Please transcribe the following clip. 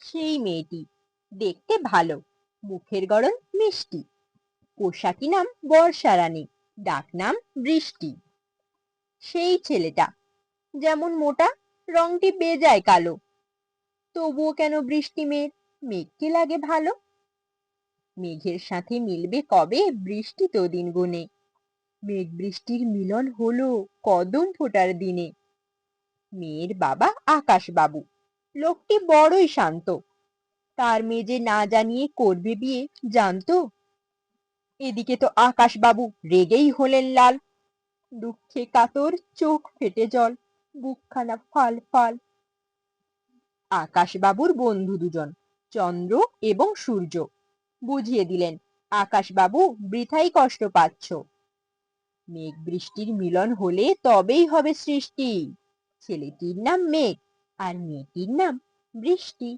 সেই মেয়েটি দেখতে ভালো, মুখের গড়ন মিষ্টি, পোশাকি নাম বর্ষা রানী, ডাক নাম বৃষ্টি। সেই ছেলেটা যেমন মোটা, রংটি বেজায় কালো, তবুও কেন বৃষ্টি মেঘ, মেঘকে লাগে ভালো। মেঘের সাথে মিলবে কবে বৃষ্টি তো দিন গুনে, মেঘ বৃষ্টির মিলন হলো কদম ফোটার দিনে। মেয়ের বাবা আকাশ বাবু, লোকটি বড়ই শান্ত, তার মেয়ে যে না জানিয়ে করবে বিয়ে জানতো। এদিকে তো আকাশ বাবু রেগেই হলেন লাল, দুঃখে কাতর চোখ ফেটে জল, বুকখানা ফাল ফাল। আকাশ বাবুর বন্ধু দুজন, চন্দ্র এবং সূর্য, বুঝিয়ে দিলেন, আকাশ বাবু বৃথাই কষ্ট পাচ্ছ, মেঘ বৃষ্টির মিলন হলে তবেই হবে সৃষ্টি। ছেলেটির নাম মেঘ আর মেয়েটির নাম বৃষ্টি।